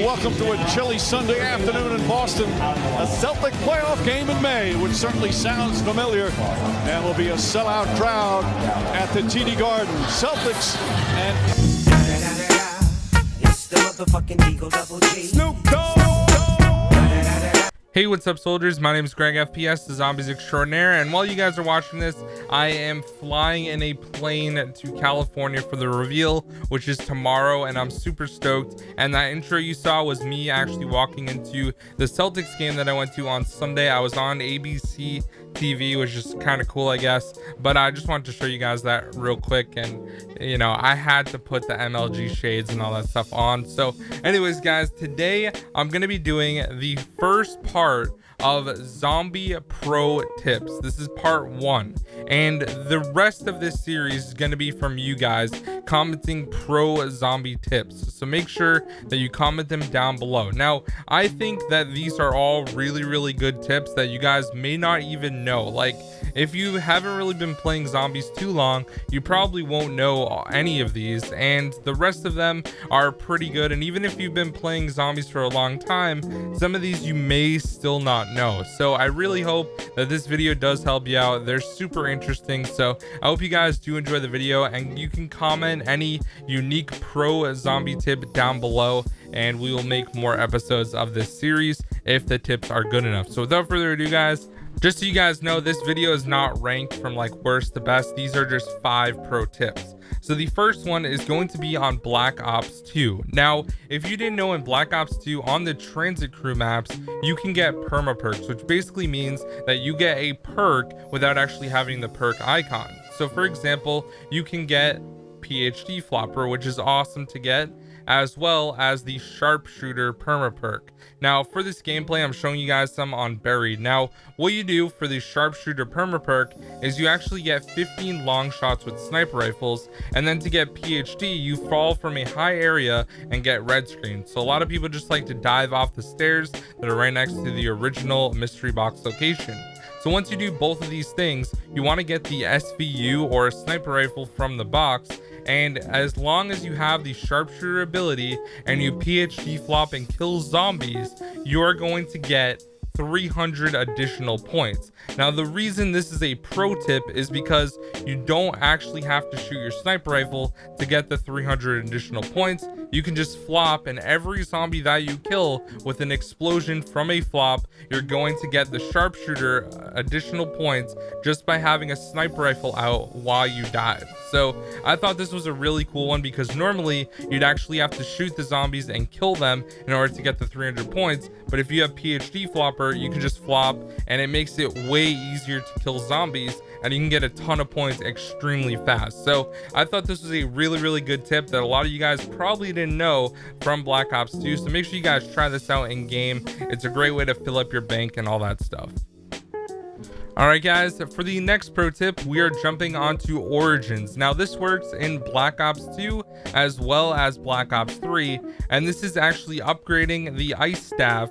welcome to a chilly Sunday afternoon in Boston. A Celtic playoff game in May, which certainly sounds familiar, and will be a sellout crowd at the TD Garden. Celtics and It's the motherfucking Eagle Double G. Snoop Dogg. Hey, what's up, soldiers? My name is GregFPS, the Zombies Extraordinaire, and while you guys are watching this, I am flying in a plane to California for the reveal, which is tomorrow, and I'm super stoked. And that intro you saw was me actually walking into the Celtics game that I went to on Sunday. I was on ABC TV, which is kind of cool, I guess, but I just wanted to show you guys that real quick. And you know, I had to put the MLG shades and all that stuff on. So anyways, guys, today I'm gonna be doing the first part of Zombie Pro Tips. This is part 1, and the rest of this series is going to be from you guys commenting pro zombie tips, so make sure that you comment them down below. Now, I think that these are all really good tips that you guys may not even know. Like, if you haven't really been playing zombies too long, you probably won't know any of these, and the rest of them are pretty good. And even if you've been playing zombies for a long time, some of these you may still not know. So I really hope that this video does help you out. They're super interesting, so I hope you guys do enjoy the video, and you can comment any unique pro zombie tip down below, and we will make more episodes of this series if the tips are good enough. So without further ado, guys, just so you guys know, this video is not ranked from like worst to best. These are just 5 pro tips. So the first one is going to be on Black Ops 2. Now, if you didn't know, in Black Ops 2 on the transit crew maps, you can get perma perks, which basically means that you get a perk without actually having the perk icon. So for example, you can get PhD flopper, which is awesome to get, as well as the sharpshooter perma perk. Now for this gameplay, I'm showing you guys some on buried. Now what you do for the sharpshooter perma perk is you actually get 15 long shots with sniper rifles, and then to get PhD you fall from a high area and get red screen. So a lot of people just like to dive off the stairs that are right next to the original mystery box location. So once you do both of these things, you want to get the SVU or a sniper rifle from the box, and as long as you have the sharpshooter ability and you PhD flop and kill zombies, you are going to get 300 additional points. Now the reason this is a pro tip is because you don't actually have to shoot your sniper rifle to get the 300 additional points. You can just flop, and every zombie that you kill with an explosion from a flop, you're going to get the sharpshooter additional points just by having a sniper rifle out while you dive. So I thought this was a really cool one, because normally you'd actually have to shoot the zombies and kill them in order to get the 300 points. But if you have PhD flopper, you can just flop, and it makes it way easier to kill zombies, and you can get a ton of points extremely fast. So I thought this was a really good tip that a lot of you guys probably didn't know from Black Ops 2. So make sure you guys try this out in game. It's a great way to fill up your bank and all that stuff. Alright guys, for the next pro tip, we are jumping onto Origins. Now this works in Black Ops 2 as well as Black Ops 3, and this is actually upgrading the ice staff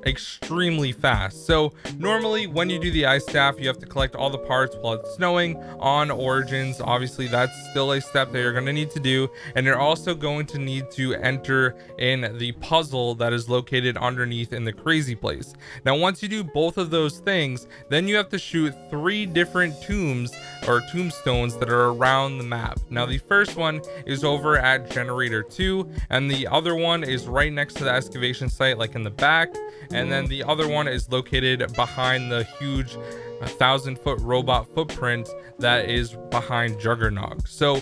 extremely fast. So normally when you do the ice staff, you have to collect all the parts while it's snowing on Origins. Obviously that's still a step that you're going to need to do, and you're also going to need to enter in the puzzle that is located underneath in the crazy place. Now once you do both of those things, then you have to shoot 3 different tombs or tombstones that are around the map. Now the first one is over at generator 2, and the other one is right next to the excavation site, like in the back, and then the other one is located behind the huge 1,000-foot robot footprint that is behind Juggernog. So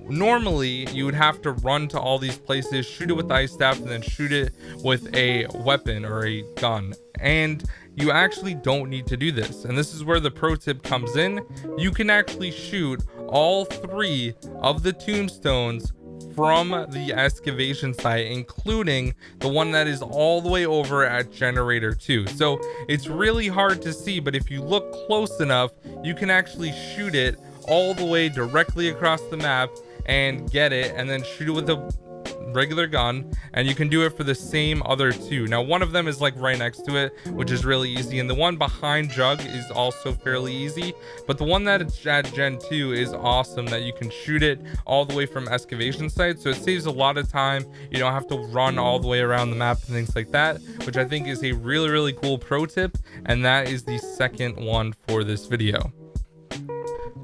normally you would have to run to all these places, shoot it with the ice staff, and then shoot it with a weapon or a gun, and you actually don't need to do this. And this is where the pro tip comes in. You can actually shoot all 3 of the tombstones from the excavation site, including the one that is all the way over at generator 2. So it's really hard to see, but if you look close enough, you can actually shoot it all the way directly across the map and get it, and then shoot it with a regular gun, and you can do it for the same other two. Now one of them is like right next to it, which is really easy, and the one behind Jug is also fairly easy, but the one that it's at Gen 2 is awesome, that you can shoot it all the way from excavation sites, so it saves a lot of time. You don't have to run all the way around the map and things like that, which I think is a really cool pro tip, and that is the second one for this video.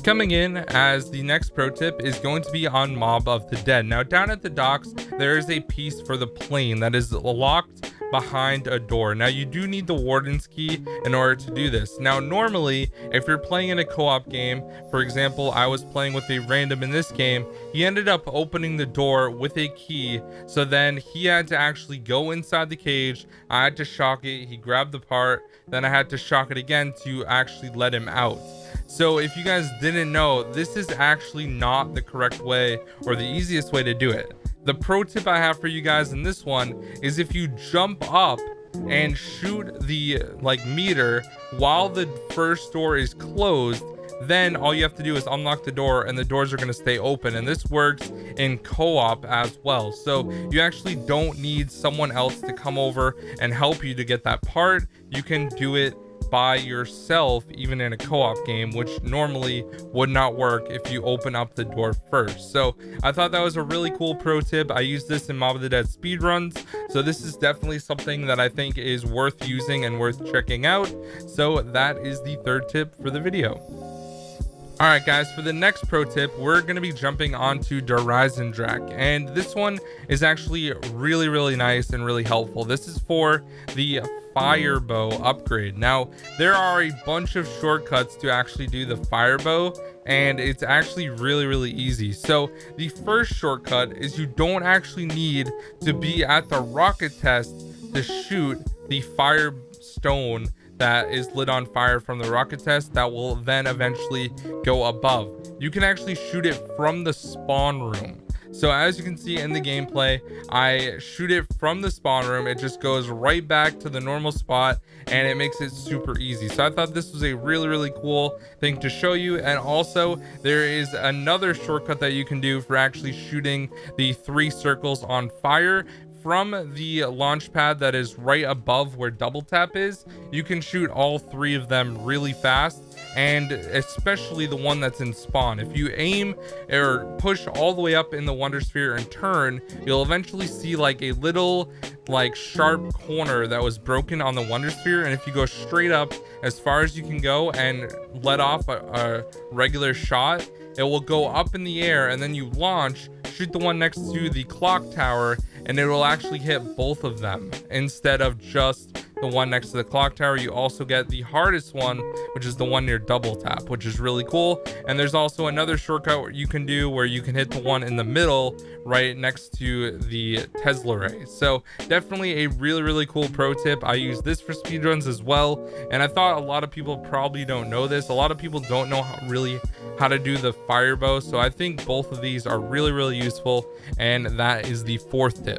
Coming in as the next pro tip is going to be on Mob of the Dead. Now down at the docks, there is a piece for the plane that is locked behind a door. Now you do need the warden's key in order to do this. Now normally, if you're playing in a co-op game, for example, I was playing with a random in this game, he ended up opening the door with a key, so then he had to actually go inside the cage. I had to shock it, he grabbed the part, then I had to shock it again to actually let him out. So if you guys didn't know, this is actually not the correct way or the easiest way to do it. The pro tip I have for you guys in this one is if you jump up and shoot the meter while the first door is closed, then all you have to do is unlock the door and the doors are going to stay open, and this works in co-op as well. So you actually don't need someone else to come over and help you to get that part. You can do it by yourself, even in a co-op game, which normally would not work if you open up the door first. So I thought that was a really cool pro tip. I use this in Mob of the Dead speedruns, so this is definitely something that I think is worth using and worth checking out. So that is the third tip for the video. All right guys, for the next pro tip, we're going to be jumping onto Horizon Drac, and this one is actually really nice and really helpful. This is for the fire bow upgrade. Now there are a bunch of shortcuts to actually do the fire bow, and it's actually really easy. So the first shortcut is you don't actually need to be at the rocket test to shoot the fire stone that is lit on fire from the rocket test that will then eventually go above. You can actually shoot it from the spawn room. So as you can see in the gameplay, I shoot it from the spawn room. It just goes right back to the normal spot, and it makes it super easy. So I thought this was a really cool thing to show you. And also there is another shortcut that you can do for actually shooting the 3 circles on fire. From the launch pad that is right above where double tap is, you can shoot all 3 of them really fast, and especially the one that's in spawn. If you aim or push all the way up in the Wonder Sphere and turn, you'll eventually see like a little sharp corner that was broken on the Wonder Sphere, and if you go straight up as far as you can go and let off a regular shot, it will go up in the air, and then you launch, shoot the one next to the clock tower, and it will actually hit both of them instead of just the one next to the clock tower. You also get the hardest one, which is the one near double tap, which is really cool. And there's also another shortcut you can do where you can hit the one in the middle right next to the Tesla ray. So definitely a really cool pro tip. I use this for speedruns as well, and I thought a lot of people probably don't know this. A lot of people don't know how to do the fire bow, so I think both of these are really useful, and that is the 4th tip.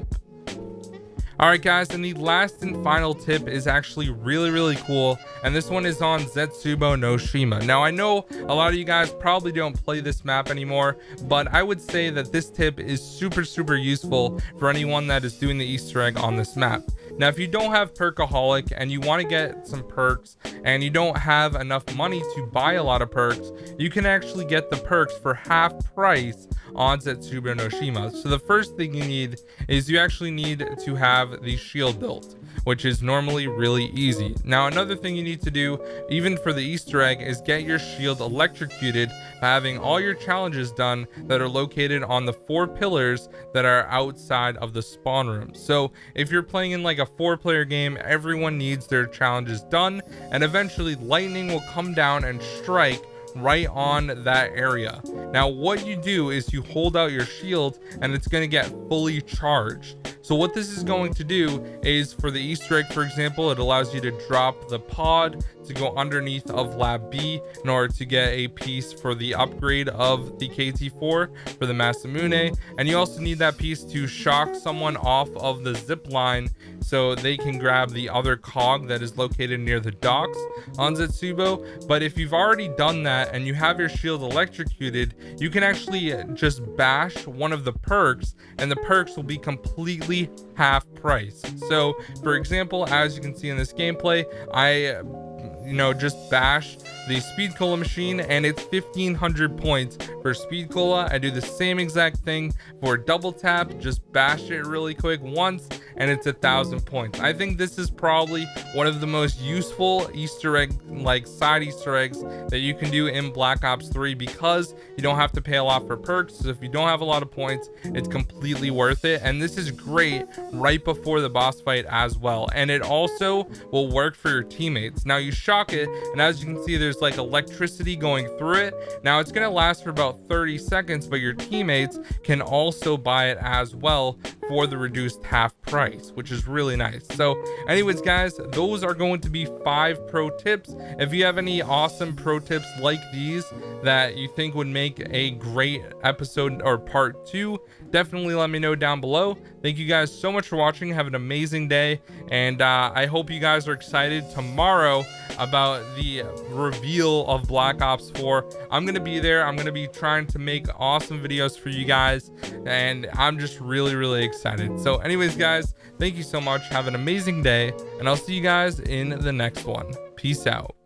All right guys, and the last and final tip is actually really cool, and this one is on Zetsubo no Shima. Now I know a lot of you guys probably don't play this map anymore, but I would say that this tip is super useful for anyone that is doing the Easter egg on this map. Now if you don't have Perkaholic and you want to get some perks and you don't have enough money to buy a lot of perks, you can actually get the perks for half price on Zetsubo no Shima. So the first thing you need is you actually need to have the shield built, which is normally really easy. Now another thing you need to do, even for the Easter egg, is get your shield electrocuted by having all your challenges done that are located on the 4 pillars that are outside of the spawn room. So if you're playing in like a 4-player game, everyone needs their challenges done, and eventually lightning will come down and strike right on that area. Now what you do is you hold out your shield and it's going to get fully charged. So what this is going to do is, for the Easter egg, for example, it allows you to drop the pod to go underneath of Lab B in order to get a piece for the upgrade of the KT4 for the Masamune. And you also need that piece to shock someone off of the zip line so they can grab the other cog that is located near the docks on Zetsubo. But if you've already done that and you have your shield electrocuted, you can actually just bash one of the perks and the perks will be completely half price. So for example, as you can see in this gameplay, I just bash the speed cola machine and it's 1500 points for speed cola. I do the same exact thing for double tap, just bash it really quick once and it's 1000 points. I think this is probably one of the most useful Easter egg, like side Easter eggs, that you can do in Black Ops 3 because you don't have to pay a lot for perks. So if you don't have a lot of points, it's completely worth it. And this is great right before the boss fight as well. And it also will work for your teammates. Now you shock it, and as you can see, there's like electricity going through it. Now it's gonna last for about 30 seconds, but your teammates can also buy it as well for the reduced half price, which is really nice. So anyways guys, those are going to be 5 pro tips. If you have any awesome pro tips like these that you think would make a great episode or part 2, definitely let me know down below. Thank you guys so much for watching. Have an amazing day, and I hope you guys are excited tomorrow about the reveal of Black Ops 4. I'm gonna be there. I'm gonna be trying to make awesome videos for you guys, and I'm just really excited. So anyways guys, thank you so much. Have an amazing day, and I'll see you guys in the next one. Peace out.